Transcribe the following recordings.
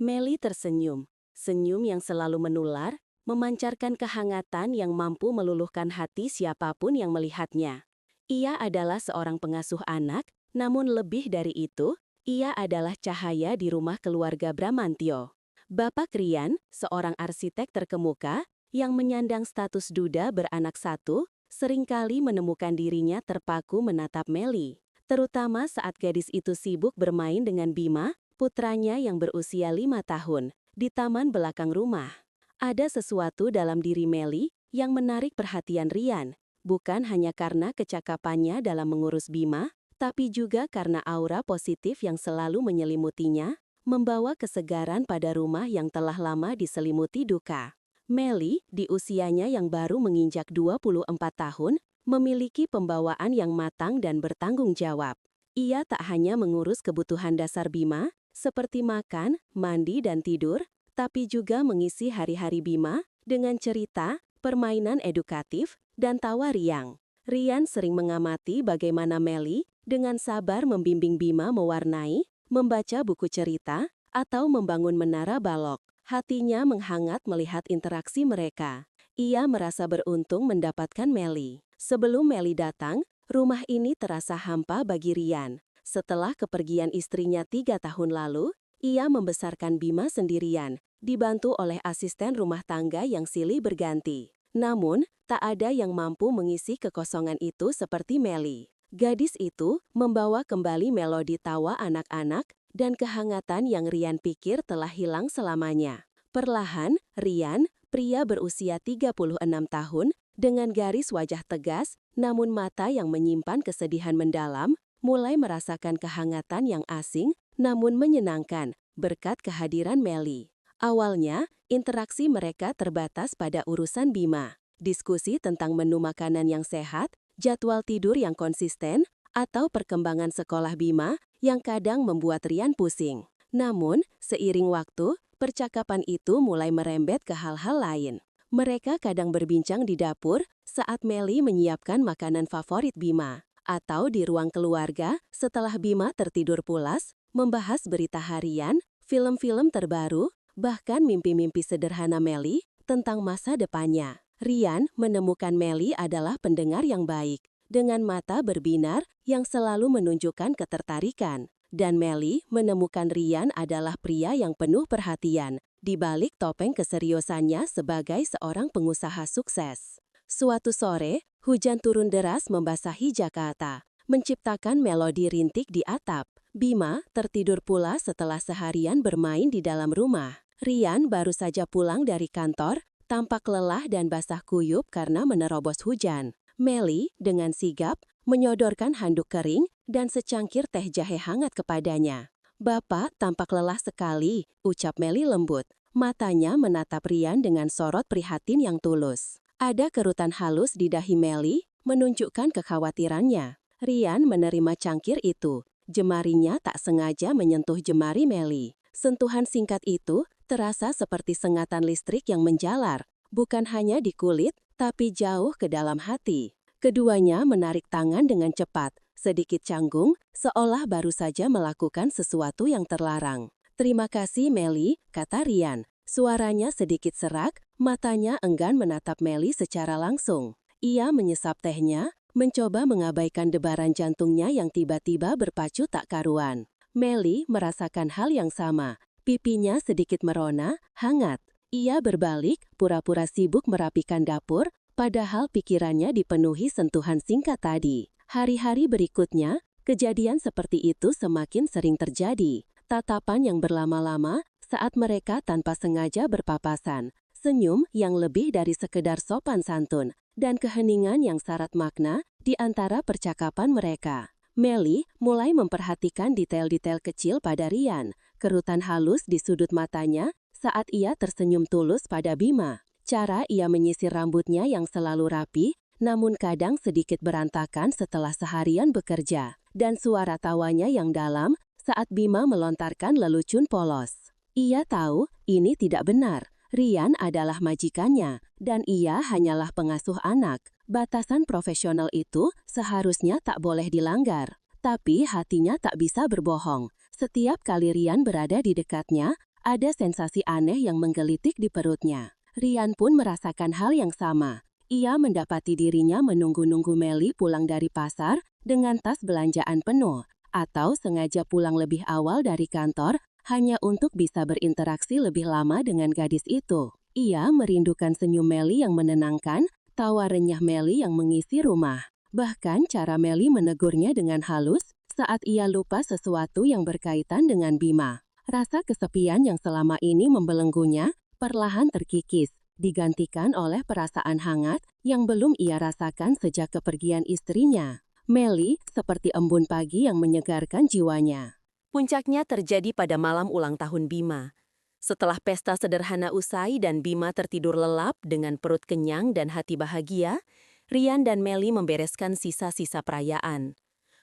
Meli tersenyum. Senyum yang selalu menular, memancarkan kehangatan yang mampu meluluhkan hati siapapun yang melihatnya. Ia adalah seorang pengasuh anak, namun lebih dari itu, ia adalah cahaya di rumah keluarga Bramantio. Bapak Rian, seorang arsitek terkemuka, yang menyandang status duda beranak satu, seringkali menemukan dirinya terpaku menatap Meli. Terutama saat gadis itu sibuk bermain dengan Bima, putranya yang berusia 5 tahun, di taman belakang rumah. Ada sesuatu dalam diri Meli yang menarik perhatian Rian, bukan hanya karena kecakapannya dalam mengurus Bima, tapi juga karena aura positif yang selalu menyelimutinya, membawa kesegaran pada rumah yang telah lama diselimuti duka. Meli, di usianya yang baru menginjak 24 tahun, memiliki pembawaan yang matang dan bertanggung jawab. Ia tak hanya mengurus kebutuhan dasar Bima, seperti makan, mandi, dan tidur, tapi juga mengisi hari-hari Bima dengan cerita, permainan edukatif, dan tawa riang. Rian sering mengamati bagaimana Meli dengan sabar membimbing Bima mewarnai, membaca buku cerita, atau membangun menara balok. Hatinya menghangat melihat interaksi mereka. Ia merasa beruntung mendapatkan Meli. Sebelum Meli datang, rumah ini terasa hampa bagi Rian. Setelah kepergian istrinya 3 tahun lalu, ia membesarkan Bima sendirian, dibantu oleh asisten rumah tangga yang silih berganti. Namun, tak ada yang mampu mengisi kekosongan itu seperti Meli. Gadis itu membawa kembali melodi tawa anak-anak dan kehangatan yang Rian pikir telah hilang selamanya. Perlahan, Rian, pria berusia 36 tahun, dengan garis wajah tegas, namun mata yang menyimpan kesedihan mendalam, mulai merasakan kehangatan yang asing, namun menyenangkan, berkat kehadiran Meli. Awalnya, interaksi mereka terbatas pada urusan Bima, diskusi tentang menu makanan yang sehat, jadwal tidur yang konsisten, atau perkembangan sekolah Bima yang kadang membuat Rian pusing. Namun, seiring waktu, percakapan itu mulai merembet ke hal-hal lain. Mereka kadang berbincang di dapur saat Meli menyiapkan makanan favorit Bima, atau di ruang keluarga setelah Bima tertidur pulas, membahas berita harian, film-film terbaru, bahkan mimpi-mimpi sederhana Meli tentang masa depannya. Rian menemukan Meli adalah pendengar yang baik, dengan mata berbinar yang selalu menunjukkan ketertarikan. Dan Meli menemukan Rian adalah pria yang penuh perhatian, di balik topeng keseriusannya sebagai seorang pengusaha sukses. Suatu sore, hujan turun deras membasahi Jakarta, menciptakan melodi rintik di atap. Bima tertidur pula setelah seharian bermain di dalam rumah. Rian baru saja pulang dari kantor, tampak lelah dan basah kuyup karena menerobos hujan. Meli, dengan sigap, menyodorkan handuk kering dan secangkir teh jahe hangat kepadanya. "Bapak tampak lelah sekali," ucap Meli lembut. Matanya menatap Rian dengan sorot prihatin yang tulus. Ada kerutan halus di dahi Meli, menunjukkan kekhawatirannya. Rian menerima cangkir itu. Jemarinya tak sengaja menyentuh jemari Meli. Sentuhan singkat itu terasa seperti sengatan listrik yang menjalar, bukan hanya di kulit, tapi jauh ke dalam hati. Keduanya menarik tangan dengan cepat, sedikit canggung, seolah baru saja melakukan sesuatu yang terlarang. "Terima kasih, Meli," kata Rian. Suaranya sedikit serak, matanya enggan menatap Meli secara langsung. Ia menyesap tehnya, mencoba mengabaikan debaran jantungnya yang tiba-tiba berpacu tak karuan. Meli merasakan hal yang sama, pipinya sedikit merona, hangat. Ia berbalik, pura-pura sibuk merapikan dapur, padahal pikirannya dipenuhi sentuhan singkat tadi. Hari-hari berikutnya, kejadian seperti itu semakin sering terjadi. Tatapan yang berlama-lama saat mereka tanpa sengaja berpapasan, senyum yang lebih dari sekedar sopan santun, dan keheningan yang syarat makna di antara percakapan mereka. Meli mulai memperhatikan detail-detail kecil pada Rian, kerutan halus di sudut matanya saat ia tersenyum tulus pada Bima. Cara ia menyisir rambutnya yang selalu rapi, namun kadang sedikit berantakan setelah seharian bekerja, dan suara tawanya yang dalam saat Bima melontarkan lelucon polos. Ia tahu ini tidak benar. Rian adalah majikannya, dan ia hanyalah pengasuh anak. Batasan profesional itu seharusnya tak boleh dilanggar. Tapi hatinya tak bisa berbohong. Setiap kali Rian berada di dekatnya, Ada sensasi aneh yang menggelitik di perutnya. Rian pun merasakan hal yang sama. Ia mendapati dirinya menunggu-nunggu Melly pulang dari pasar dengan tas belanjaan penuh, atau sengaja pulang lebih awal dari kantor hanya untuk bisa berinteraksi lebih lama dengan gadis itu. Ia merindukan senyum Melly yang menenangkan, tawa renyah Melly yang mengisi rumah. Bahkan cara Melly menegurnya dengan halus saat ia lupa sesuatu yang berkaitan dengan Bima. Rasa kesepian yang selama ini membelenggunya perlahan terkikis, digantikan oleh perasaan hangat yang belum ia rasakan sejak kepergian istrinya. Melly seperti embun pagi yang menyegarkan jiwanya. Puncaknya terjadi pada malam ulang tahun Bima. Setelah pesta sederhana usai dan Bima tertidur lelap dengan perut kenyang dan hati bahagia, Rian dan Melly membereskan sisa-sisa perayaan.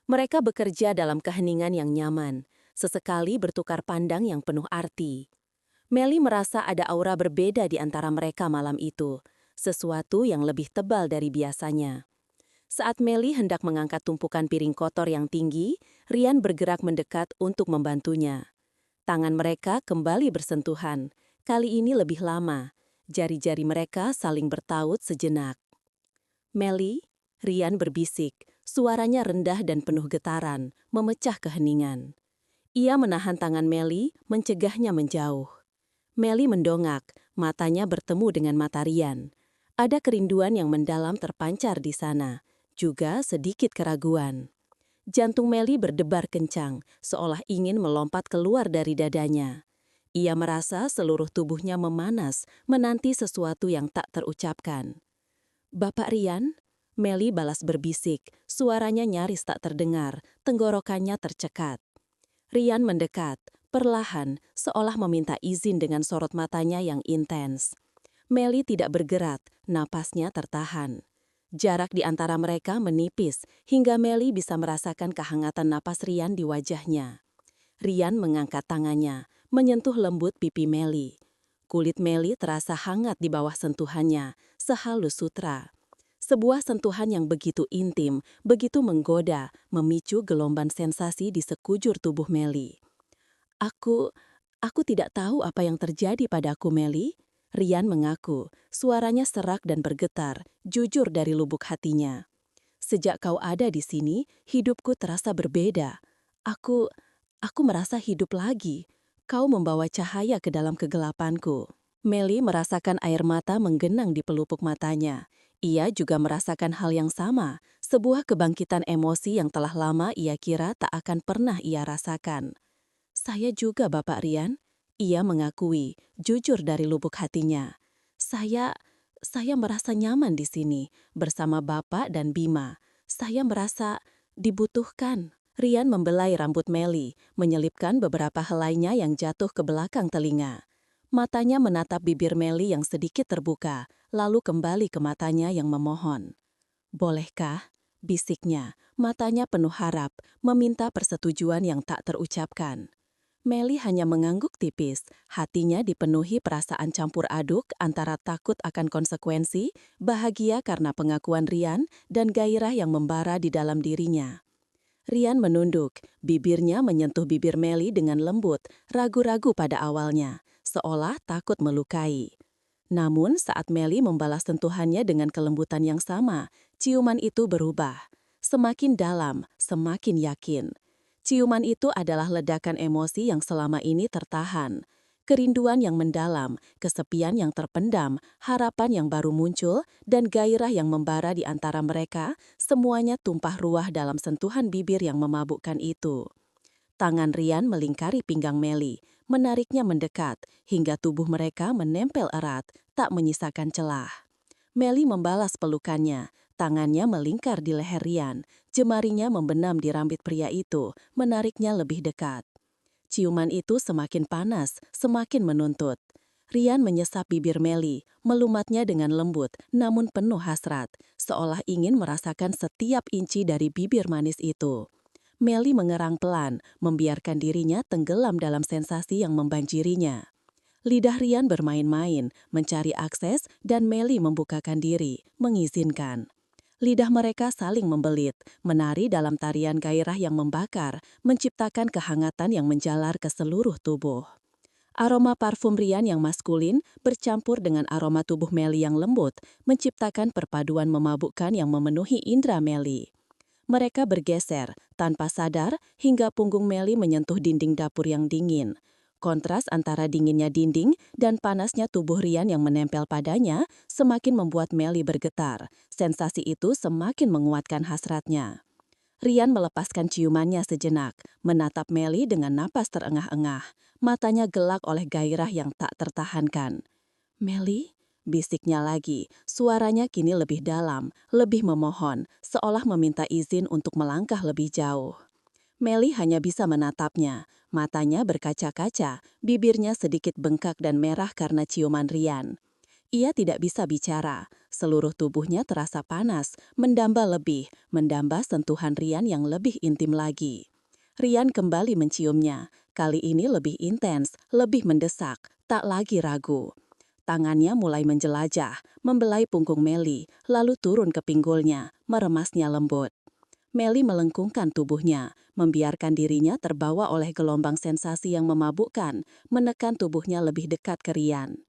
Mereka bekerja dalam keheningan yang nyaman, sesekali bertukar pandang yang penuh arti. Melly merasa ada aura berbeda di antara mereka malam itu, sesuatu yang lebih tebal dari biasanya. Saat Melly hendak mengangkat tumpukan piring kotor yang tinggi, Rian bergerak mendekat untuk membantunya. Tangan mereka kembali bersentuhan, kali ini lebih lama. Jari-jari mereka saling bertaut sejenak. "Melly," Rian berbisik, suaranya rendah dan penuh getaran, memecah keheningan. Ia menahan tangan Melly, mencegahnya menjauh. Melly mendongak, matanya bertemu dengan mata Rian. Ada kerinduan yang mendalam terpancar di sana, juga sedikit keraguan. Jantung Melly berdebar kencang, seolah ingin melompat keluar dari dadanya. Ia merasa seluruh tubuhnya memanas, menanti sesuatu yang tak terucapkan. "Bapak Rian?" Melly balas berbisik, suaranya nyaris tak terdengar, tenggorokannya tercekat. Rian mendekat, perlahan, seolah meminta izin dengan sorot matanya yang intens. Melly tidak bergerak, napasnya tertahan. Jarak di antara mereka menipis, hingga Melly bisa merasakan kehangatan napas Rian di wajahnya. Rian mengangkat tangannya, menyentuh lembut pipi Melly. Kulit Melly terasa hangat di bawah sentuhannya, sehalus sutra. Sebuah sentuhan yang begitu intim, begitu menggoda, memicu gelombang sensasi di sekujur tubuh Melly. Aku tidak tahu apa yang terjadi padaku, Melly." Rian mengaku, suaranya serak dan bergetar, jujur dari lubuk hatinya. "Sejak kau ada di sini, hidupku terasa berbeda. Aku merasa hidup lagi. Kau membawa cahaya ke dalam kegelapanku." Melly merasakan air mata menggenang di pelupuk matanya. Ia juga merasakan hal yang sama, sebuah kebangkitan emosi yang telah lama ia kira tak akan pernah ia rasakan. "Saya juga, Bapak Rian," ia mengakui, jujur dari lubuk hatinya. Saya merasa nyaman di sini, bersama Bapak dan Bima. Saya merasa dibutuhkan." Rian membelai rambut Melly, menyelipkan beberapa helainya yang jatuh ke belakang telinga. Matanya menatap bibir Melly yang sedikit terbuka, lalu kembali ke matanya yang memohon. "Bolehkah?" bisiknya, matanya penuh harap, meminta persetujuan yang tak terucapkan. Melly hanya mengangguk tipis, hatinya dipenuhi perasaan campur aduk antara takut akan konsekuensi, bahagia karena pengakuan Rian, dan gairah yang membara di dalam dirinya. Rian menunduk, bibirnya menyentuh bibir Melly dengan lembut, ragu-ragu pada awalnya, seolah takut melukai. Namun saat Melly membalas sentuhannya dengan kelembutan yang sama, ciuman itu berubah. Semakin dalam, semakin yakin. Ciuman itu adalah ledakan emosi yang selama ini tertahan. Kerinduan yang mendalam, kesepian yang terpendam, harapan yang baru muncul, dan gairah yang membara di antara mereka, semuanya tumpah ruah dalam sentuhan bibir yang memabukkan itu. Tangan Rian melingkari pinggang Melly, menariknya mendekat, hingga tubuh mereka menempel erat, tak menyisakan celah. Melly membalas pelukannya, tangannya melingkar di leher Rian, jemarinya membenam di rambut pria itu, menariknya lebih dekat. Ciuman itu semakin panas, semakin menuntut. Rian menyesap bibir Melly, melumatnya dengan lembut, namun penuh hasrat, seolah ingin merasakan setiap inci dari bibir manis itu. Melly mengerang pelan, membiarkan dirinya tenggelam dalam sensasi yang membanjirinya. Lidah Rian bermain-main, mencari akses, dan Melly membukakan diri, mengizinkan. Lidah mereka saling membelit, menari dalam tarian gairah yang membakar, menciptakan kehangatan yang menjalar ke seluruh tubuh. Aroma parfum Rian yang maskulin bercampur dengan aroma tubuh Melly yang lembut, menciptakan perpaduan memabukkan yang memenuhi indera Melly. Mereka bergeser, tanpa sadar, hingga punggung Melly menyentuh dinding dapur yang dingin. Kontras antara dinginnya dinding dan panasnya tubuh Rian yang menempel padanya semakin membuat Melly bergetar. Sensasi itu semakin menguatkan hasratnya. Rian melepaskan ciumannya sejenak, menatap Melly dengan napas terengah-engah. Matanya gelak oleh gairah yang tak tertahankan. "Melly?" bisiknya lagi. Suaranya kini lebih dalam, lebih memohon, seolah meminta izin untuk melangkah lebih jauh. Melly hanya bisa menatapnya. Matanya berkaca-kaca, bibirnya sedikit bengkak dan merah karena ciuman Rian. Ia tidak bisa bicara. Seluruh tubuhnya terasa panas, mendamba lebih, mendamba sentuhan Rian yang lebih intim lagi. Rian kembali menciumnya. Kali ini lebih intens, lebih mendesak, tak lagi ragu. Tangannya mulai menjelajah, membelai punggung Melly, lalu turun ke pinggulnya, meremasnya lembut. Melly melengkungkan tubuhnya, membiarkan dirinya terbawa oleh gelombang sensasi yang memabukkan, menekan tubuhnya lebih dekat ke Rian.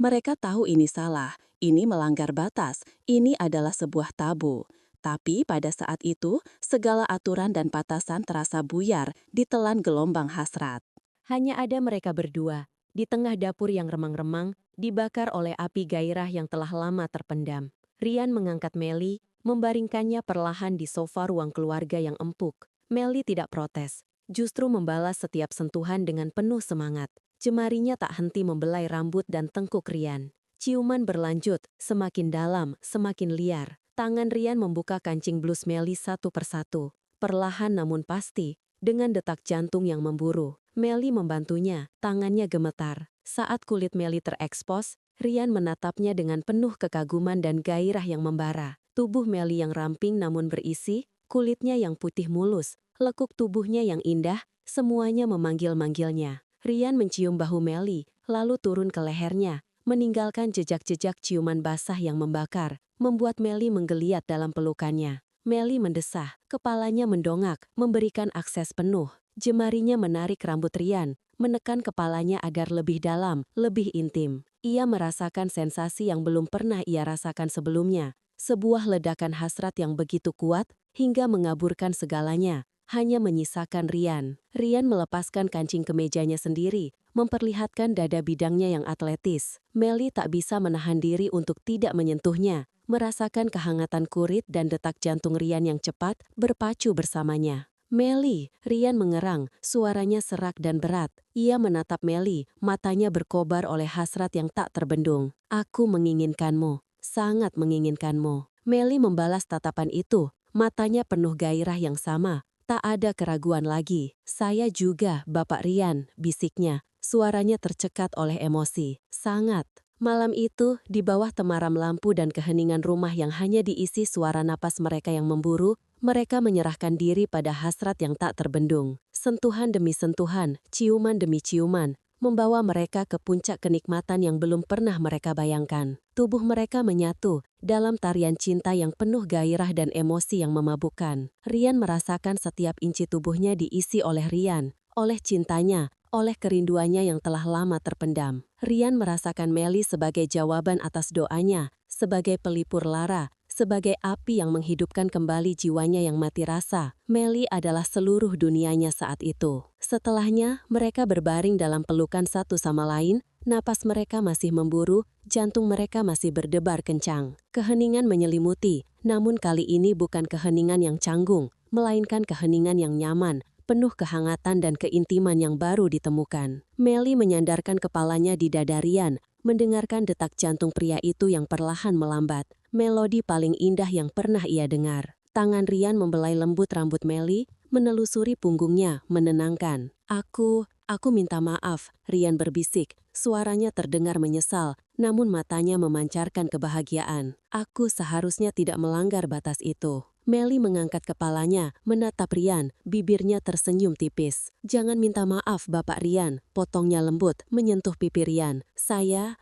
Mereka tahu ini salah, ini melanggar batas, ini adalah sebuah tabu. Tapi pada saat itu, segala aturan dan batasan terasa buyar ditelan gelombang hasrat. Hanya ada mereka berdua, di tengah dapur yang remang-remang, dibakar oleh api gairah yang telah lama terpendam. Rian mengangkat Melly, membaringkannya perlahan di sofa ruang keluarga yang empuk. Melly tidak protes, justru membalas setiap sentuhan dengan penuh semangat. Jemarinya tak henti membelai rambut dan tengkuk Rian. Ciuman berlanjut, semakin dalam, semakin liar. Tangan Rian membuka kancing blus Melly satu persatu. Perlahan namun pasti, dengan detak jantung yang memburu. Melly membantunya, tangannya gemetar. Saat kulit Melly terekspos, Rian menatapnya dengan penuh kekaguman dan gairah yang membara. Tubuh Melly yang ramping namun berisi, kulitnya yang putih mulus, lekuk tubuhnya yang indah, semuanya memanggil-manggilnya. Rian mencium bahu Melly, lalu turun ke lehernya, meninggalkan jejak-jejak ciuman basah yang membakar, membuat Melly menggeliat dalam pelukannya. Melly mendesah, kepalanya mendongak, memberikan akses penuh. Jemarinya menarik rambut Rian, menekan kepalanya agar lebih dalam, lebih intim. Ia merasakan sensasi yang belum pernah ia rasakan sebelumnya. Sebuah ledakan hasrat yang begitu kuat, hingga mengaburkan segalanya. Hanya menyisakan Rian. Rian melepaskan kancing kemejanya sendiri, memperlihatkan dada bidangnya yang atletis. Melly tak bisa menahan diri untuk tidak menyentuhnya, merasakan kehangatan kurit dan detak jantung Rian yang cepat berpacu bersamanya. "Melly," Rian mengerang, suaranya serak dan berat. Ia menatap Melly, matanya berkobar oleh hasrat yang tak terbendung. "Aku menginginkanmu, sangat menginginkanmu." Melly membalas tatapan itu, matanya penuh gairah yang sama. Tak ada keraguan lagi. "Saya juga, Bapak Rian," bisiknya. Suaranya tercekat oleh emosi. Sangat. Malam itu, di bawah temaram lampu dan keheningan rumah yang hanya diisi suara napas mereka yang memburu, mereka menyerahkan diri pada hasrat yang tak terbendung. Sentuhan demi sentuhan, ciuman demi ciuman, membawa mereka ke puncak kenikmatan yang belum pernah mereka bayangkan. Tubuh mereka menyatu dalam tarian cinta yang penuh gairah dan emosi yang memabukkan. Rian merasakan setiap inci tubuhnya diisi oleh Rian, oleh cintanya, oleh kerinduannya yang telah lama terpendam. Rian merasakan Melly sebagai jawaban atas doanya, sebagai pelipur lara, sebagai api yang menghidupkan kembali jiwanya yang mati rasa. Melly adalah seluruh dunianya saat itu. Setelahnya, mereka berbaring dalam pelukan satu sama lain, napas mereka masih memburu, jantung mereka masih berdebar kencang. Keheningan menyelimuti, namun kali ini bukan keheningan yang canggung, melainkan keheningan yang nyaman, penuh kehangatan dan keintiman yang baru ditemukan. Melly menyandarkan kepalanya di dada Rian, mendengarkan detak jantung pria itu yang perlahan melambat. Melodi paling indah yang pernah ia dengar. Tangan Rian membelai lembut rambut Melly, menelusuri punggungnya, menenangkan. Aku minta maaf," Rian berbisik. Suaranya terdengar menyesal, namun matanya memancarkan kebahagiaan. "Aku seharusnya tidak melanggar batas itu." Melly mengangkat kepalanya, menatap Rian, bibirnya tersenyum tipis. "Jangan minta maaf, Bapak Rian," potongnya lembut, menyentuh pipi Rian. Saya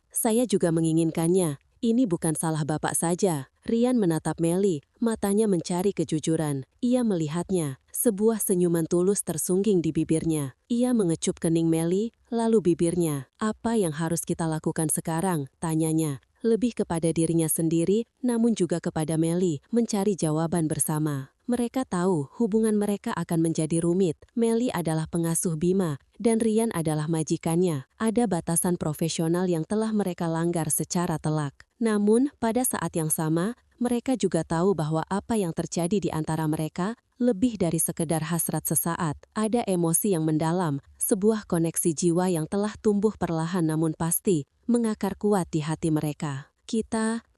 juga menginginkannya. Ini bukan salah Bapak saja." Rian menatap Meli, matanya mencari kejujuran. Ia melihatnya. Sebuah senyuman tulus tersungging di bibirnya. Ia mengecup kening Meli, lalu bibirnya. "Apa yang harus kita lakukan sekarang?" tanyanya. Lebih kepada dirinya sendiri, namun juga kepada Meli, mencari jawaban bersama. Mereka tahu hubungan mereka akan menjadi rumit. Meli adalah pengasuh Bima, dan Rian adalah majikannya. Ada batasan profesional yang telah mereka langgar secara telak. Namun, pada saat yang sama, mereka juga tahu bahwa apa yang terjadi di antara mereka lebih dari sekedar hasrat sesaat. Ada emosi yang mendalam, sebuah koneksi jiwa yang telah tumbuh perlahan namun pasti, mengakar kuat di hati mereka.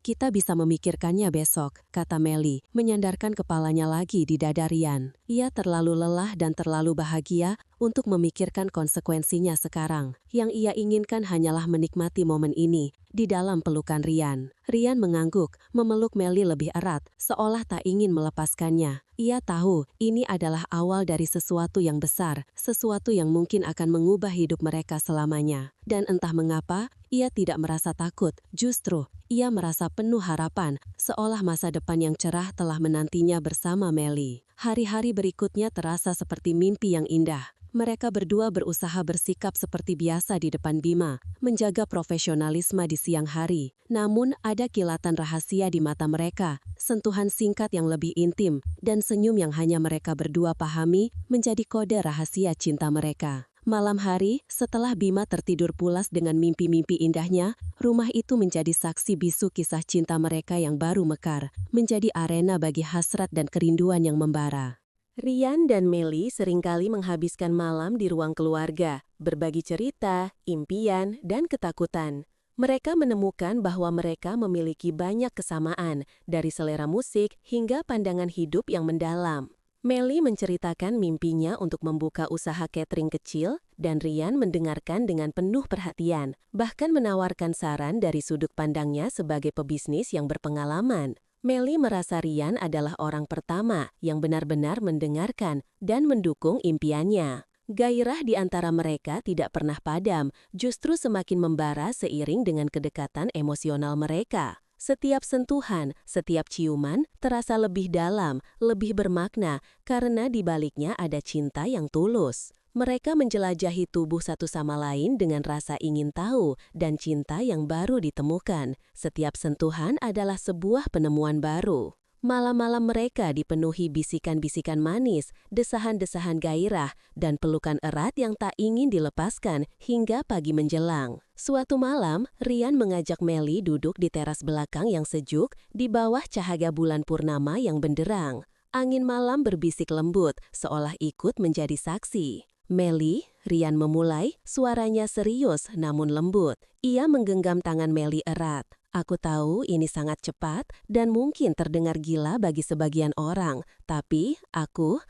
Kita bisa memikirkannya besok, kata Meli, menyandarkan kepalanya lagi di dada Rian. Ia terlalu lelah dan terlalu bahagia untuk memikirkan konsekuensinya sekarang. Yang ia inginkan hanyalah menikmati momen ini di dalam pelukan Rian. Rian mengangguk, memeluk Meli lebih erat, seolah tak ingin melepaskannya. Ia tahu ini adalah awal dari sesuatu yang besar, sesuatu yang mungkin akan mengubah hidup mereka selamanya. Dan entah mengapa, ia tidak merasa takut, justru ia merasa penuh harapan, seolah masa depan yang cerah telah menantinya bersama Meli. Hari-hari berikutnya terasa seperti mimpi yang indah. Mereka berdua berusaha bersikap seperti biasa di depan Bima, menjaga profesionalisme di siang hari. Namun ada kilatan rahasia di mata mereka, sentuhan singkat yang lebih intim, dan senyum yang hanya mereka berdua pahami menjadi kode rahasia cinta mereka. Malam hari, setelah Bima tertidur pulas dengan mimpi-mimpi indahnya, rumah itu menjadi saksi bisu kisah cinta mereka yang baru mekar, menjadi arena bagi hasrat dan kerinduan yang membara. Rian dan Meli seringkali menghabiskan malam di ruang keluarga, berbagi cerita, impian, dan ketakutan. Mereka menemukan bahwa mereka memiliki banyak kesamaan, dari selera musik hingga pandangan hidup yang mendalam. Meli menceritakan mimpinya untuk membuka usaha catering kecil, dan Rian mendengarkan dengan penuh perhatian, bahkan menawarkan saran dari sudut pandangnya sebagai pebisnis yang berpengalaman. Meli merasa Rian adalah orang pertama yang benar-benar mendengarkan dan mendukung impiannya. Gairah di antara mereka tidak pernah padam, justru semakin membara seiring dengan kedekatan emosional mereka. Setiap sentuhan, setiap ciuman terasa lebih dalam, lebih bermakna karena di baliknya ada cinta yang tulus. Mereka menjelajahi tubuh satu sama lain dengan rasa ingin tahu dan cinta yang baru ditemukan. Setiap sentuhan adalah sebuah penemuan baru. Malam-malam mereka dipenuhi bisikan-bisikan manis, desahan-desahan gairah, dan pelukan erat yang tak ingin dilepaskan hingga pagi menjelang. Suatu malam, Rian mengajak Meli duduk di teras belakang yang sejuk di bawah cahaya bulan purnama yang benderang. Angin malam berbisik lembut, seolah ikut menjadi saksi. "Meli," Rian memulai, suaranya serius namun lembut. Ia menggenggam tangan Meli erat. "Aku tahu ini sangat cepat dan mungkin terdengar gila bagi sebagian orang, tapi aku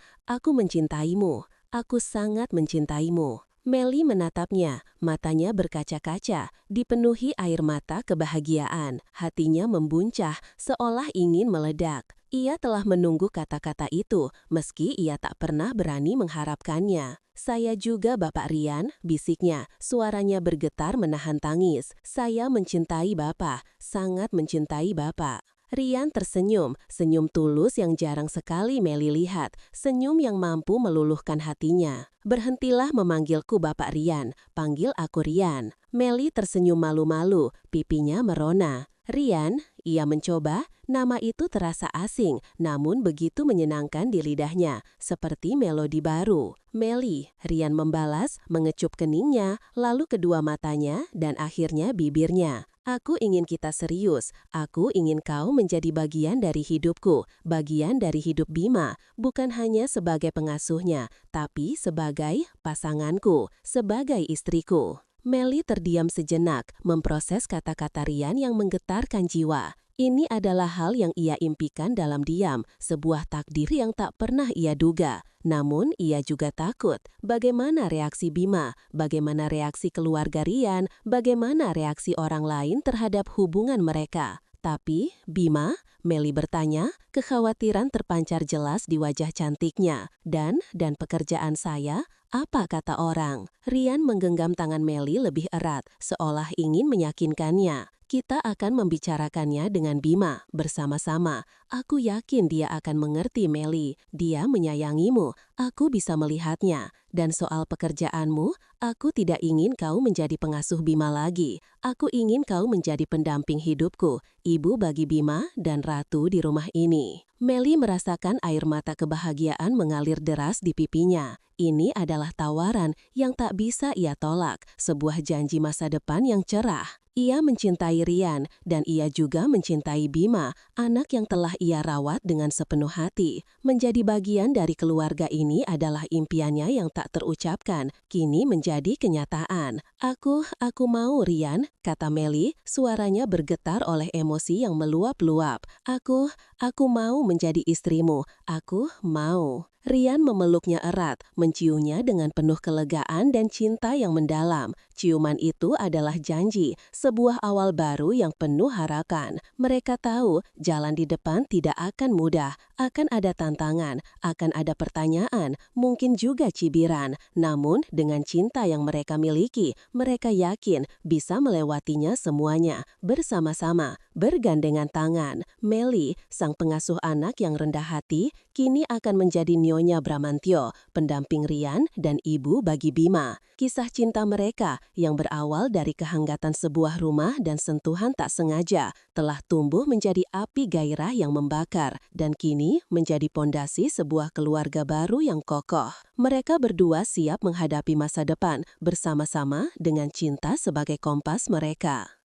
mencintaimu. Aku sangat mencintaimu." Meli menatapnya, matanya berkaca-kaca, dipenuhi air mata kebahagiaan. Hatinya membuncah, seolah ingin meledak. Ia telah menunggu kata-kata itu, meski ia tak pernah berani mengharapkannya. "Saya juga Bapak Rian," bisiknya, suaranya bergetar menahan tangis. "Saya mencintai Bapak, sangat mencintai Bapak." Rian tersenyum, senyum tulus yang jarang sekali Meli lihat, senyum yang mampu meluluhkan hatinya. "Berhentilah memanggilku Bapak Rian, panggil aku Rian." Meli tersenyum malu-malu, pipinya merona. "Rian," ia mencoba, nama itu terasa asing, namun begitu menyenangkan di lidahnya, seperti melodi baru. "Meli," Rian membalas, mengecup keningnya, lalu kedua matanya, dan akhirnya bibirnya. "Aku ingin kita serius, aku ingin kau menjadi bagian dari hidupku, bagian dari hidup Bima, bukan hanya sebagai pengasuhnya, tapi sebagai pasanganku, sebagai istriku." Meli terdiam sejenak, memproses kata-kata Rian yang menggetarkan jiwa. Ini adalah hal yang ia impikan dalam diam, sebuah takdir yang tak pernah ia duga. Namun ia juga takut. Bagaimana reaksi Bima? Bagaimana reaksi keluarga Rian? Bagaimana reaksi orang lain terhadap hubungan mereka? "Tapi, Bima?" Meli bertanya, kekhawatiran terpancar jelas di wajah cantiknya. Dan pekerjaan saya? Apa kata orang? Rian menggenggam tangan Meli lebih erat, seolah ingin meyakinkannya. Kita akan membicarakannya dengan Bima bersama-sama. Aku yakin dia akan mengerti, Meli. Dia menyayangimu. Aku bisa melihatnya. Dan soal pekerjaanmu, aku tidak ingin kau menjadi pengasuh Bima lagi. Aku ingin kau menjadi pendamping hidupku, ibu bagi Bima dan ratu di rumah ini. Meli merasakan air mata kebahagiaan mengalir deras di pipinya. Ini adalah tawaran yang tak bisa ia tolak, sebuah janji masa depan yang cerah. Ia mencintai Rian dan ia juga mencintai Bima, anak yang telah ia rawat dengan sepenuh hati. Menjadi bagian dari keluarga ini adalah impiannya yang tak terucapkan, kini menjadi kenyataan. Aku mau Rian, kata Meli, suaranya bergetar oleh emosi yang meluap-luap. Aku mau menjadi istrimu, aku mau. Rian memeluknya erat, menciumnya dengan penuh kelegaan dan cinta yang mendalam. Ciuman itu adalah janji, sebuah awal baru yang penuh harapan. Mereka tahu jalan di depan tidak akan mudah, akan ada tantangan, akan ada pertanyaan, mungkin juga cibiran. Namun dengan cinta yang mereka miliki, mereka yakin bisa melewatinya semuanya, bersama-sama, bergandengan tangan. Meli, sang pengasuh anak yang rendah hati, kini akan menjadi Nyonya Bramantyo, pendamping Rian dan ibu bagi Bima. Kisah cinta mereka yang berawal dari kehanggatan sebuah rumah dan sentuhan tak sengaja telah tumbuh menjadi api gairah yang membakar dan kini menjadi pondasi sebuah keluarga baru yang kokoh. Mereka berdua siap menghadapi masa depan bersama-sama dengan cinta sebagai kompas mereka.